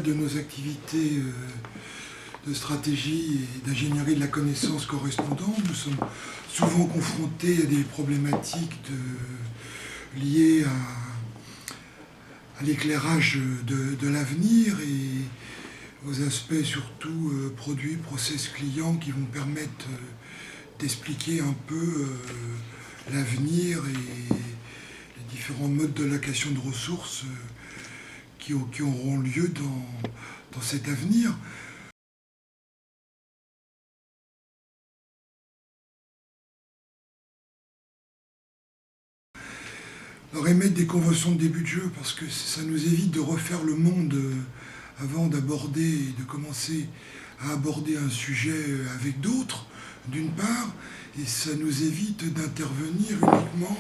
cadre de nos activités de stratégie et d'ingénierie de la connaissance correspondante, nous sommes souvent confrontés à des problématiques liées à l'éclairage de l'avenir et aux aspects surtout produits, process clients qui vont permettre d'expliquer un peu l'avenir et les différents modes de location de ressources qui auront lieu dans cet avenir. Alors émettre des conventions de début de jeu, parce que ça nous évite de refaire le monde avant d'aborder et de commencer à aborder un sujet avec d'autres, d'une part, et ça nous évite d'intervenir uniquement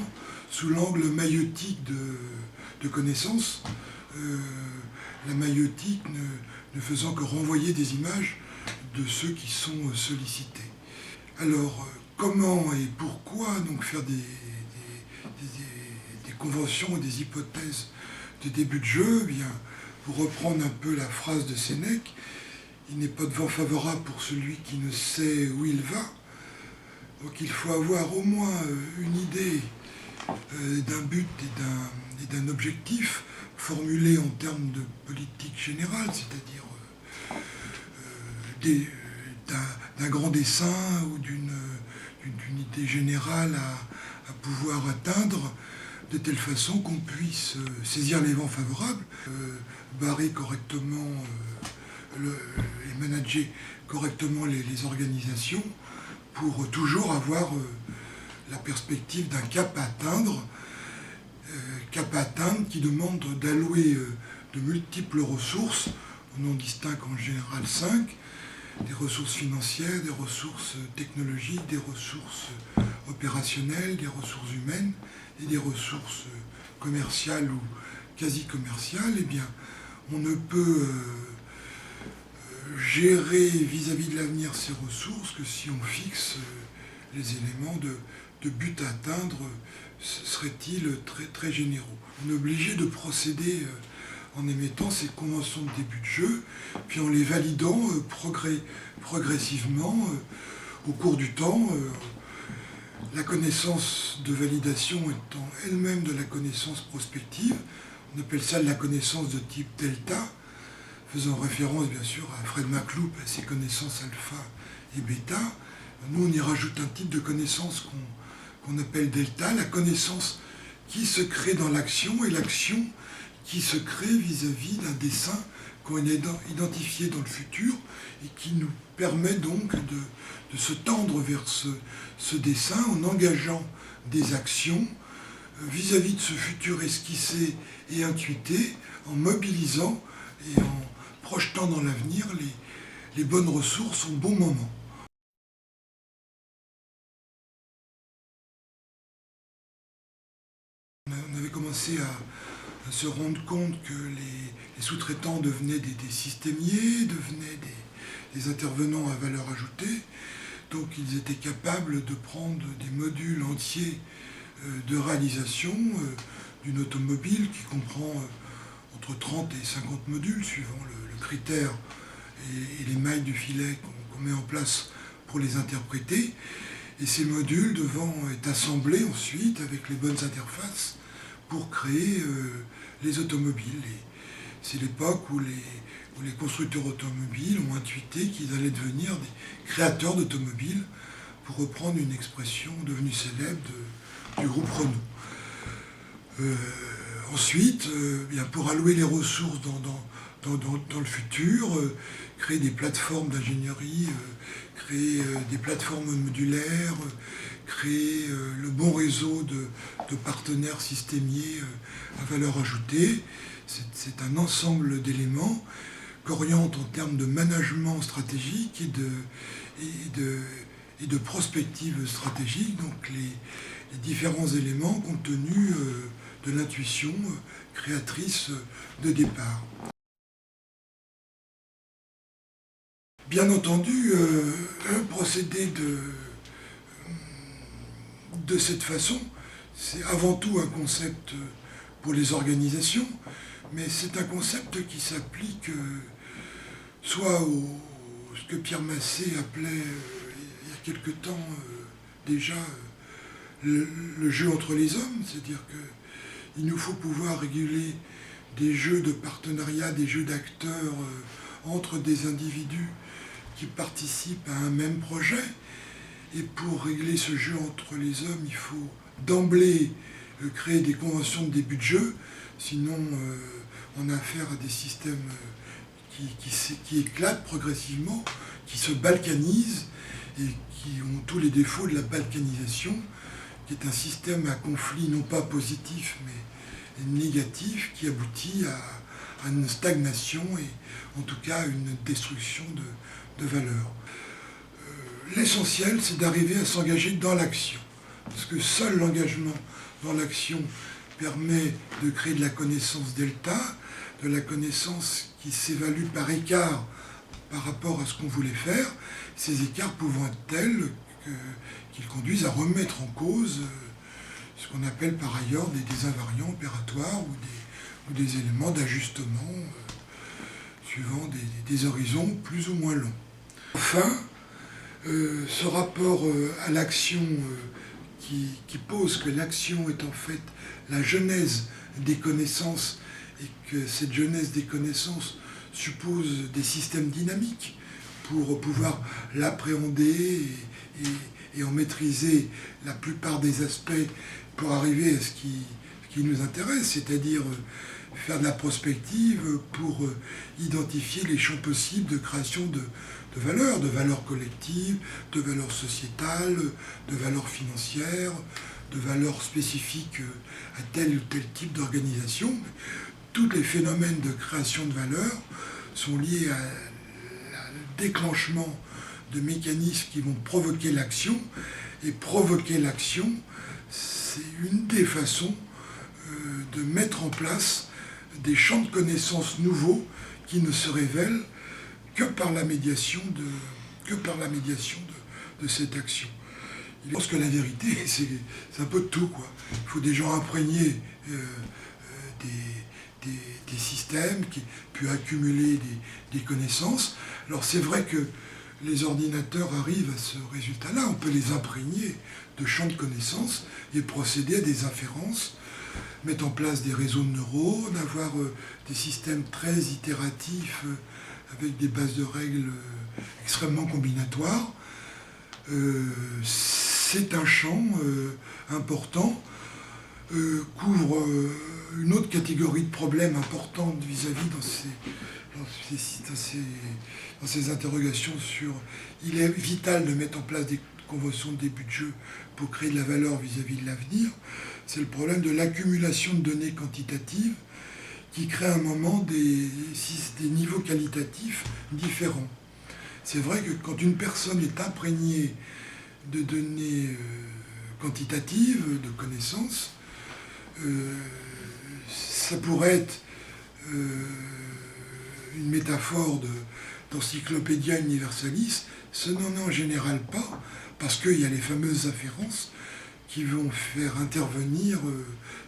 sous l'angle maïeutique de connaissances, la maïeutique ne faisant que renvoyer des images de ceux qui sont sollicités. Alors, comment et pourquoi donc faire des conventions et des hypothèses de début de jeu? Eh bien, pour reprendre un peu la phrase de Sénèque, il n'est pas de vent favorable pour celui qui ne sait où il va. Donc il faut avoir au moins une idée d'un but et d'un objectif formulé en termes de politique générale, c'est-à-dire d'un grand dessein ou d'une idée générale à pouvoir atteindre, de telle façon qu'on puisse saisir les vents favorables, barrer correctement et manager correctement les organisations pour toujours avoir la perspective d'un cap à atteindre qui demande d'allouer de multiples ressources, on en distingue en général 5, des ressources financières, des ressources technologiques, des ressources opérationnelles, des ressources humaines et des ressources commerciales ou quasi commerciales. Eh bien, on ne peut gérer vis-à-vis de l'avenir ces ressources que si on fixe les éléments de but à atteindre, seraient-ils très, très généraux. On est obligé de procéder en émettant ces conventions de début de jeu, puis en les validant progressivement au cours du temps, la connaissance de validation étant elle-même de la connaissance prospective. On appelle ça de la connaissance de type delta, faisant référence bien sûr à Fred McCloud, à ses connaissances alpha et bêta. Nous, on y rajoute un type de connaissance qu'on appelle delta, la connaissance qui se crée dans l'action et l'action qui se crée vis-à-vis d'un dessin qu'on a identifié dans le futur et qui nous permet donc de se tendre vers ce dessin en engageant des actions vis-à-vis de ce futur esquissé et intuité, en mobilisant et en projetant dans l'avenir les bonnes ressources au bon moment. On avait commencé à se rendre compte que les sous-traitants devenaient des systémiers, devenaient des intervenants à valeur ajoutée. Donc ils étaient capables de prendre des modules entiers de réalisation d'une automobile qui comprend entre 30 et 50 modules suivant le critère et les mailles du filet qu'on met en place pour les interpréter. Et ces modules devant être assemblés ensuite avec les bonnes interfaces pour créer les automobiles. C'est l'époque où les constructeurs automobiles ont intuité qu'ils allaient devenir des créateurs d'automobiles, pour reprendre une expression devenue célèbre du groupe Renault. Ensuite, bien, pour allouer les ressources dans le futur, créer des plateformes d'ingénierie, créer des plateformes modulaires, créer le bon réseau de partenaires systémiers à valeur ajoutée. C'est un ensemble d'éléments qu'oriente en termes de management stratégique et de prospective stratégique, donc les différents éléments contenus de l'intuition créatrice de départ. Bien entendu, procéder de cette façon, c'est avant tout un concept pour les organisations, mais c'est un concept qui s'applique soit ce que Pierre Massé appelait il y a quelque temps déjà le jeu entre les hommes, c'est-à-dire qu'il nous faut pouvoir réguler des jeux de partenariat, des jeux d'acteurs entre des individus qui participent à un même projet. Et pour régler ce jeu entre les hommes, il faut d'emblée créer des conventions de début de jeu, sinon on a affaire à des systèmes qui éclatent progressivement, qui se balkanisent et qui ont tous les défauts de la balkanisation, qui est un système à conflit non pas positif mais négatif, qui aboutit à une stagnation et en tout cas à une destruction de valeurs. L'essentiel, c'est d'arriver à s'engager dans l'action, parce que seul l'engagement dans l'action permet de créer de la connaissance delta, de la connaissance qui s'évalue par écart par rapport à ce qu'on voulait faire, ces écarts pouvant être tels qu'ils conduisent à remettre en cause ce qu'on appelle par ailleurs des invariants opératoires ou des éléments d'ajustement suivant des horizons plus ou moins longs. Enfin, ce rapport à l'action qui pose que l'action est en fait la genèse des connaissances et que cette genèse des connaissances suppose des systèmes dynamiques pour pouvoir l'appréhender et en maîtriser la plupart des aspects pour arriver à ce qui nous intéresse, c'est-à-dire faire de la prospective pour identifier les champs possibles de création de valeurs collectives, de valeurs sociétales, de valeurs financières, de valeurs spécifiques à tel ou tel type d'organisation. Tous les phénomènes de création de valeurs sont liés à le déclenchement de mécanismes qui vont provoquer l'action, et provoquer l'action, c'est une des façons de mettre en place des champs de connaissances nouveaux qui ne se révèlent que par la médiation de cette action. Je pense que la vérité, c'est un peu de tout, quoi. Il faut des gens imprégnés des systèmes, qui puis accumuler des connaissances. Alors c'est vrai que les ordinateurs arrivent à ce résultat-là, on peut les imprégner de champs de connaissances et procéder à des inférences, mettre en place des réseaux de neurones, avoir des systèmes très itératifs avec des bases de règles extrêmement combinatoires. C'est un champ important, couvre une autre catégorie de problèmes importantes vis-à-vis dans ces interrogations sur il est vital de mettre en place des conventions de début de jeu pour créer de la valeur vis-à-vis de l'avenir. C'est le problème de l'accumulation de données quantitatives qui crée à un moment des niveaux qualitatifs différents. C'est vrai que quand une personne est imprégnée de données quantitatives, de connaissances, ça pourrait être une métaphore d'encyclopédia universalis. Ce n'en est en général pas, parce qu'il y a les fameuses afférences qui vont faire intervenir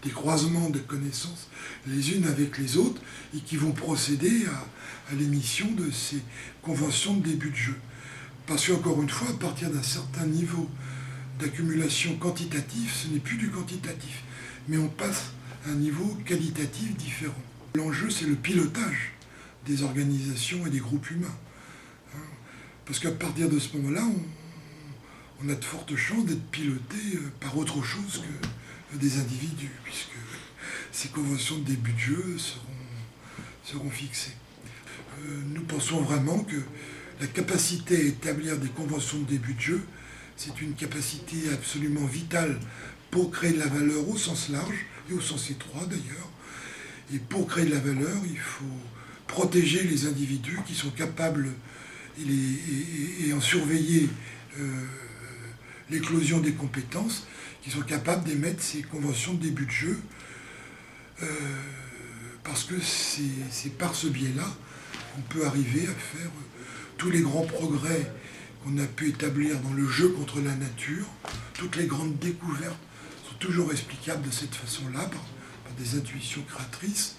des croisements de connaissances les unes avec les autres et qui vont procéder à l'émission de ces conventions de début de jeu. Parce qu'encore une fois, à partir d'un certain niveau d'accumulation quantitative, ce n'est plus du quantitatif, mais on passe à un niveau qualitatif différent. L'enjeu, c'est le pilotage des organisations et des groupes humains. Parce qu'à partir de ce moment-là, on a de fortes chances d'être piloté par autre chose que des individus, puisque ces conventions de début de jeu seront fixées. Nous pensons vraiment que la capacité à établir des conventions de début de jeu, c'est une capacité absolument vitale pour créer de la valeur au sens large, et au sens étroit d'ailleurs. Et pour créer de la valeur, il faut protéger les individus qui sont capables et en surveiller l'éclosion des compétences, qui sont capables d'émettre ces conventions de début de jeu, parce que c'est par ce biais-là qu'on peut arriver à faire tous les grands progrès qu'on a pu établir dans le jeu contre la nature. Toutes les grandes découvertes sont toujours explicables de cette façon-là, par des intuitions créatrices.